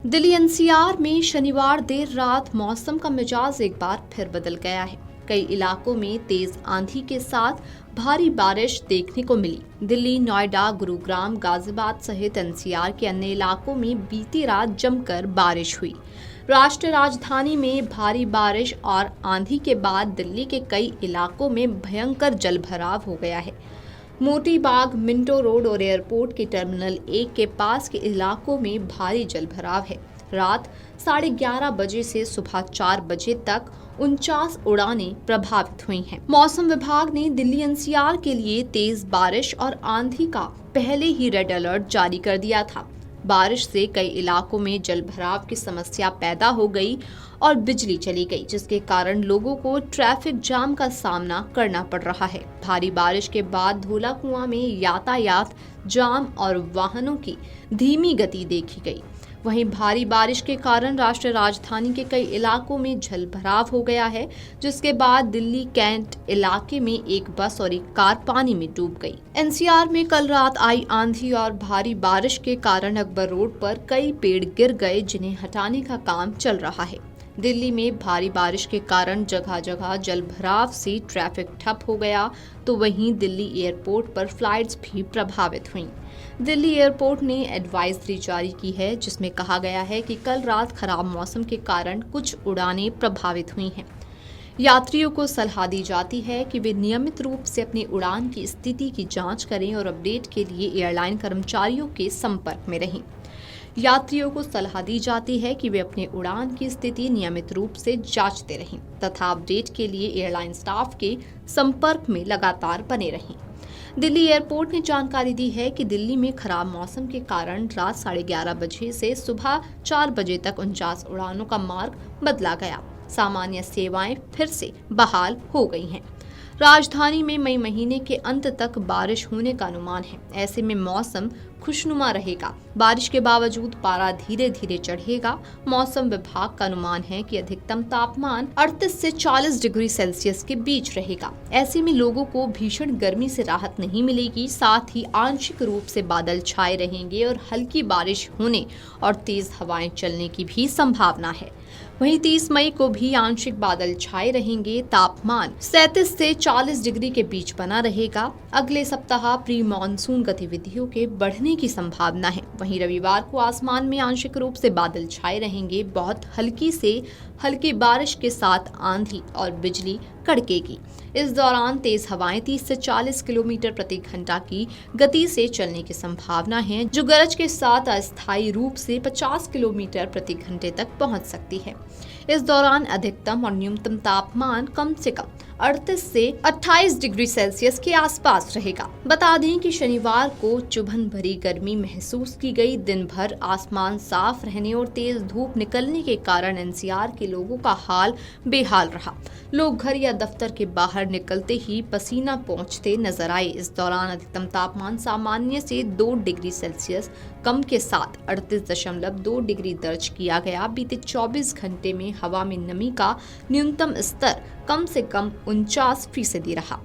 Delhi NCR में शनिवार देर रात मौसम का मिजाज एक बार फिर बदल गया है। कई इलाकों में तेज आंधी के साथ भारी बारिश देखने को मिली। दिल्ली, नोएडा, गुरुग्राम, गाजियाबाद सहित एनसीआर के अन्य इलाकों में बीती रात जमकर बारिश हुई। राष्ट्रीय राजधानी में भारी बारिश और आंधी के बाद दिल्ली के कई इलाकों में भयंकर जलभराव हो गया है। मोती बाग, मिंटो रोड और एयरपोर्ट के टर्मिनल 1 के पास के इलाकों में भारी जलभराव है। रात 11:30 बजे से सुबह 4 बजे तक 49 उड़ानें प्रभावित हुई हैं। मौसम विभाग ने दिल्ली एनसीआर के लिए तेज बारिश और आंधी का पहले ही रेड अलर्ट जारी कर दिया था। बारिश से कई इलाकों में जलभराव की समस्या पैदा हो गई और बिजली चली गई, जिसके कारण लोगों को ट्रैफिक जाम का सामना करना पड़ रहा है। भारी बारिश के बाद धौला कुआं में यातायात जाम और वाहनों की धीमी गति देखी गई। वहीं भारी बारिश के कारण राष्ट्रीय राजधानी के कई इलाकों में जलभराव हो गया है, जिसके बाद दिल्ली कैंट इलाके में एक बस और एक कार पानी में डूब गई। एनसीआर में कल रात आई आंधी और भारी बारिश के कारण अकबर रोड पर कई पेड़ गिर गए, जिन्हें हटाने का काम चल रहा है। दिल्ली में भारी बारिश के कारण जगह जगह जलभराव से ट्रैफिक ठप हो गया, तो वहीं दिल्ली एयरपोर्ट पर फ्लाइट्स भी प्रभावित हुईं। दिल्ली एयरपोर्ट ने एडवाइजरी जारी की है, जिसमें कहा गया है कि कल रात खराब मौसम के कारण कुछ उड़ानें प्रभावित हुई हैं। यात्रियों को सलाह दी जाती है कि वे नियमित रूप से अपनी उड़ान की स्थिति की जांच करें और अपडेट के लिए एयरलाइन कर्मचारियों के संपर्क में रहें। यात्रियों को सलाह दी जाती है कि वे अपने उड़ान की स्थिति नियमित रूप से जांचते रहें तथा अपडेट के लिए एयरलाइन स्टाफ के संपर्क में लगातार बने रहें। दिल्ली एयरपोर्ट ने जानकारी दी है कि दिल्ली में खराब मौसम के कारण रात 11:30 बजे से सुबह 4 बजे तक 49 उड़ानों का मार्ग बदला गया। सामान्य सेवाएं फिर से बहाल हो गई हैं। राजधानी में मई महीने के अंत तक बारिश होने का अनुमान है। ऐसे में मौसम खुशनुमा रहेगा। बारिश के बावजूद पारा धीरे धीरे चढ़ेगा। मौसम विभाग का अनुमान है कि अधिकतम तापमान 38 से 40 डिग्री सेल्सियस के बीच रहेगा। ऐसे में लोगों को भीषण गर्मी से राहत नहीं मिलेगी। साथ ही आंशिक रूप से बादल छाए रहेंगे और हल्की बारिश होने और तेज हवाएं चलने की भी संभावना है। वहीं 30 मई को भी आंशिक बादल छाए रहेंगे। तापमान 37 से 40 डिग्री के बीच बना रहेगा। अगले सप्ताह प्री मानसून गतिविधियों के बढ़ने की संभावना है। वहीं रविवार को आसमान में आंशिक रूप से बादल छाए रहेंगे। बहुत हल्की से हल्की बारिश के साथ आंधी और बिजली कड़केगी। इस दौरान तेज हवाएं 30 से 40 किलोमीटर प्रति घंटा की गति से चलने की संभावना है, जो गरज के साथ अस्थायी रूप से 50 किलोमीटर प्रति घंटे तक पहुंच सकती है। इस दौरान अधिकतम और न्यूनतम तापमान कम से कम 38 से 28 डिग्री सेल्सियस के आसपास रहेगा। बता दें कि शनिवार को चुभन भरी गर्मी महसूस की गई। दिन भर आसमान साफ रहने और तेज धूप निकलने के कारण एनसीआर के लोगों का हाल बेहाल रहा। लोग घर या दफ्तर के बाहर निकलते ही पसीना पोंछते नजर आए। इस दौरान अधिकतम तापमान सामान्य से 2 डिग्री सेल्सियस कम के साथ 38.2 डिग्री दर्ज किया गया। बीते 24 घंटे में हवा में नमी का न्यूनतम स्तर कम से कम 49% रहा।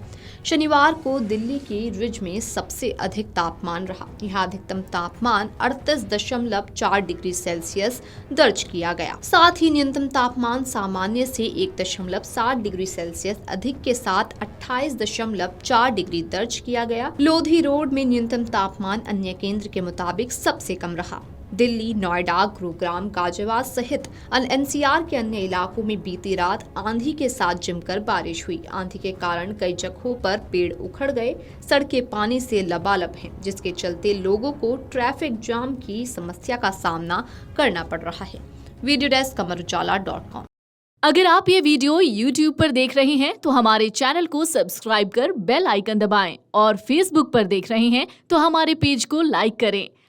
शनिवार को दिल्ली की रिज में सबसे अधिक तापमान रहा। यहाँ अधिकतम तापमान 38.4 डिग्री सेल्सियस दर्ज किया गया। साथ ही न्यूनतम तापमान सामान्य से 1.7 डिग्री सेल्सियस अधिक के साथ 28.4 डिग्री दर्ज किया गया। लोधी रोड में न्यूनतम तापमान अन्य केंद्र के मुताबिक सबसे कम रहा। दिल्ली, नोएडा, गुरुग्राम, गाजियाबाद सहित एनसीआर के अन्य इलाकों में बीती रात आंधी के साथ जमकर बारिश हुई। आंधी के कारण कई जगहों पर पेड़ उखड़ गए। सड़कें पानी से लबालब हैं, जिसके चलते लोगों को ट्रैफिक जाम की समस्या का सामना करना पड़ रहा है। Video desk amarujala.com। अगर आप ये वीडियो YouTube पर देख रहे हैं तो हमारे चैनल को सब्सक्राइब कर बेल आइकन दबाएं और Facebook पर देख रहे हैं तो हमारे पेज को लाइक करें।